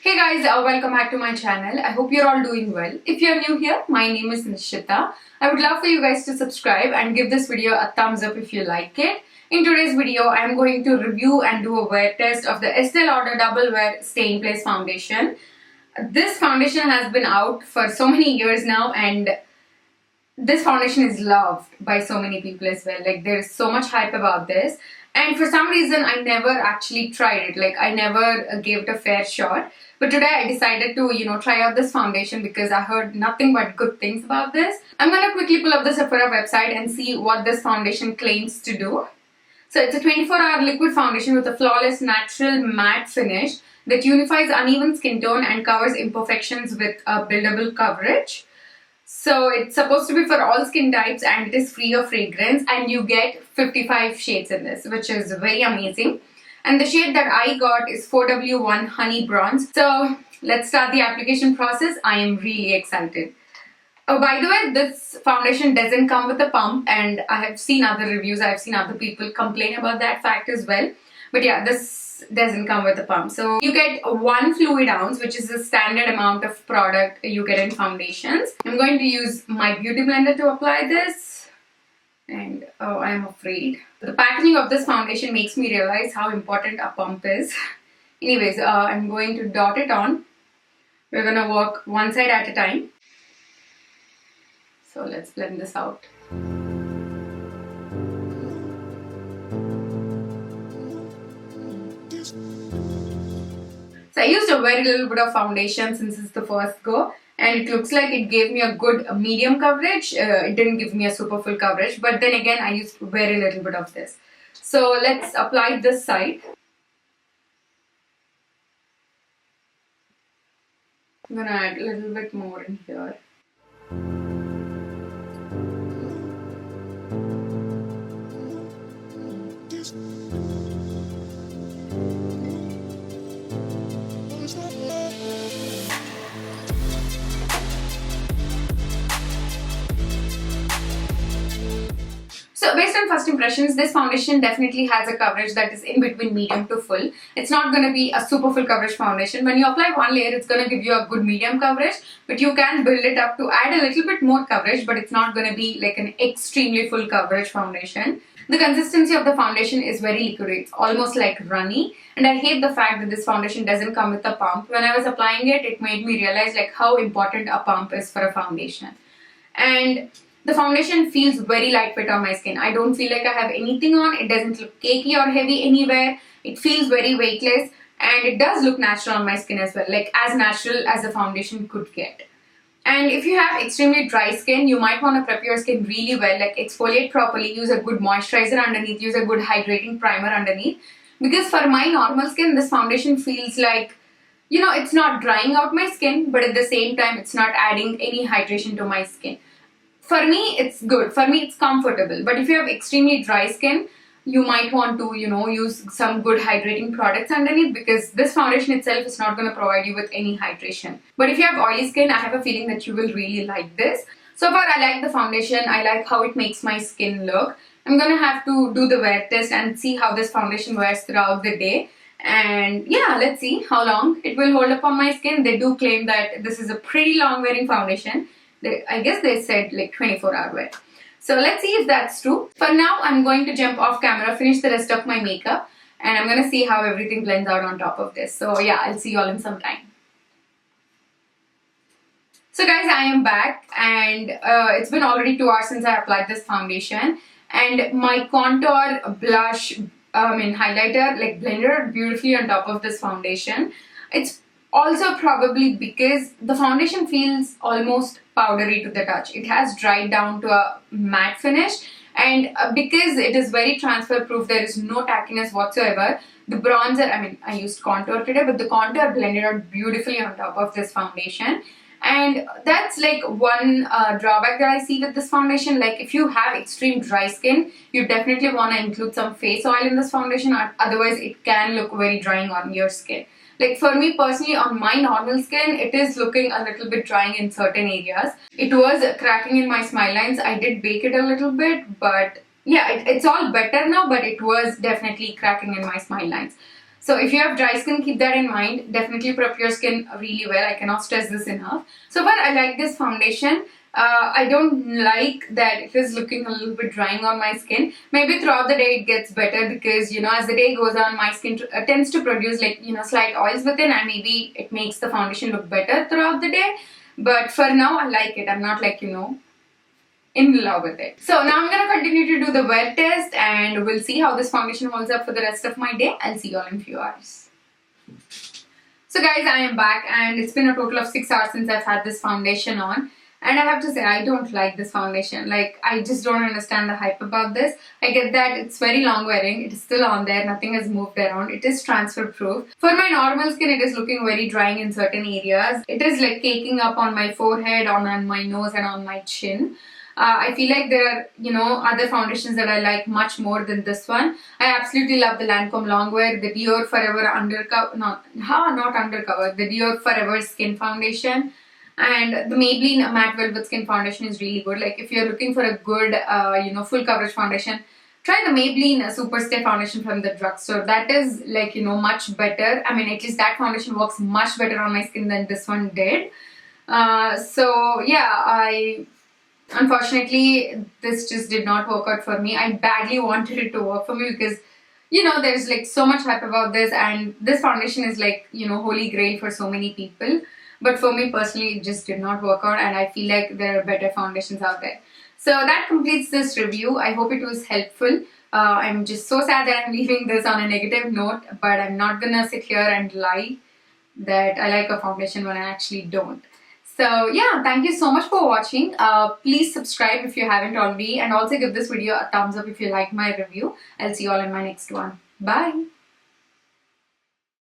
Hey guys, welcome back to my channel. I hope you're all doing well. If you're new here, my name is Nishitha. I would love for you guys to subscribe and give this video a thumbs up if you like it. In today's video, I am going to review and do a wear test of the Estee Lauder Double Wear Stay in Place Foundation. This foundation has been out for so many years now, and this foundation is loved by so many people as well. Like, there is so much hype about this, and for some reason I never actually tried it. Like, I never gave it a fair shot, but today I decided to try out this foundation because I heard nothing but good things about this. I'm gonna quickly pull up the Sephora website and see what this foundation claims to do. So it's a 24-hour liquid foundation with a flawless natural matte finish that unifies uneven skin tone and covers imperfections with a buildable coverage. So it's supposed to be for all skin types, and it is free of fragrance, and you get 55 shades in this, which is very amazing. And the shade that I got is 4W1 Honey Bronze. So let's start the application process. I am really excited. Oh, by the way, this foundation doesn't come with a pump, and I have seen other reviews, I've seen other people complain about that fact as well. But yeah, this doesn't come with a pump. So you get 1 fluid ounce, which is the standard amount of product you get in foundations. I'm going to use my beauty blender to apply this. And oh, I am afraid. The packaging of this foundation makes me realize how important a pump is. Anyways, I'm going to dot it on. We're gonna work one side at a time. So let's blend this out. So I used a very little bit of foundation since it's the first go, and it looks like it gave me a good medium coverage. It didn't give me a super full coverage, but then again I used very little bit of this. So let's apply this side. I'm gonna add a little bit more in here. So based on first impressions, this foundation definitely has a coverage that is in between medium to full. It's not going to be a super full coverage foundation. When you apply one layer, it's going to give you a good medium coverage, but you can build it up to add a little bit more coverage, but it's not going to be like an extremely full coverage foundation. The consistency of the foundation is very liquidy. It's almost like runny, and I hate the fact that this foundation doesn't come with a pump. When I was applying it, it made me realize like how important a pump is for a foundation. And the foundation feels very lightweight on my skin. I don't feel like I have anything on. It doesn't look cakey or heavy anywhere. It feels very weightless, and it does look natural on my skin as well, like as natural as a foundation could get. And if you have extremely dry skin, you might want to prep your skin really well, like exfoliate properly, use a good moisturizer underneath, use a good hydrating primer underneath. Because for my normal skin, this foundation feels like, it's not drying out my skin, but at the same time, it's not adding any hydration to my skin. For me, it's good. For me, it's comfortable. But if you have extremely dry skin, you might want to, use some good hydrating products underneath, because this foundation itself is not going to provide you with any hydration. But if you have oily skin, I have a feeling that you will really like this. So far, I like the foundation. I like how it makes my skin look. I'm going to have to do the wear test and see how this foundation wears throughout the day. And yeah, let's see how long it will hold up on my skin. They do claim that this is a pretty long wearing foundation. I guess they said like 24-hour wear. So let's see if that's true. For now, I'm going to jump off camera, finish the rest of my makeup, and I'm going to see how everything blends out on top of this. So yeah, I'll see you all in some time. So guys, I am back, and it's been already 2 hours since I applied this foundation, and my contour, blush, highlighter like blended out beautifully on top of this foundation. It's also probably because the foundation feels almost powdery to the touch. It has dried down to a matte finish, and because it is very transfer proof, there is no tackiness whatsoever. The bronzer, I used contour today, but the contour blended out beautifully on top of this foundation. And that's like one drawback that I see with this foundation. Like, if you have extreme dry skin, you definitely want to include some face oil in this foundation, otherwise it can look very drying on your skin. Like, for me personally, on my normal skin, it is looking a little bit drying in certain areas. It was cracking in my smile lines. I did bake it a little bit, but yeah, it's all better now, but it was definitely cracking in my smile lines. So if you have dry skin, keep that in mind. Definitely prep your skin really well. I cannot stress this enough. So far, I like this foundation. I don't like that it is looking a little bit drying on my skin. Maybe throughout the day it gets better because, you know, as the day goes on, my skin tends to produce like, you know, slight oils within, and maybe it makes the foundation look better throughout the day. But for now, I like it. I'm not like, you know, in love with it. So now I'm gonna continue to do the wear test and we'll see how this foundation holds up for the rest of my day. I'll see you all in a few hours. So guys, I am back and it's been a total of 6 hours since I've had this foundation on. And I have to say, I don't like this foundation. Like, I just don't understand the hype about this. I get that it's very long wearing. It is still on there. Nothing has moved around. It is transfer proof. For my normal skin, it is looking very drying in certain areas. It is like caking up on my forehead, on my nose and on my chin. I feel like there are, you know, other foundations that I like much more than this one. I absolutely love the Lancome Longwear, the Dior Forever Undercover, not Undercover, the Dior Forever Skin Foundation. And the Maybelline Matte Velvet Skin Foundation is really good. Like, if you're looking for a good, you know, full coverage foundation, try the Maybelline Super Stay Foundation from the drugstore. That is, like, you know, much better. I mean, at least that foundation works much better on my skin than this one did. So, yeah, unfortunately, this just did not work out for me. I badly wanted it to work for me because, you know, there's, like, so much hype about this. And this foundation is, like, you know, holy grail for so many people. But for me personally, it just did not work out and I feel like there are better foundations out there. So that completes this review. I hope it was helpful. I'm just so sad that I'm leaving this on a negative note, but I'm not gonna sit here and lie that I like a foundation when I actually don't. So yeah, thank you so much for watching. Please subscribe if you haven't already and also give this video a thumbs up if you like my review. I'll see you all in my next one. Bye!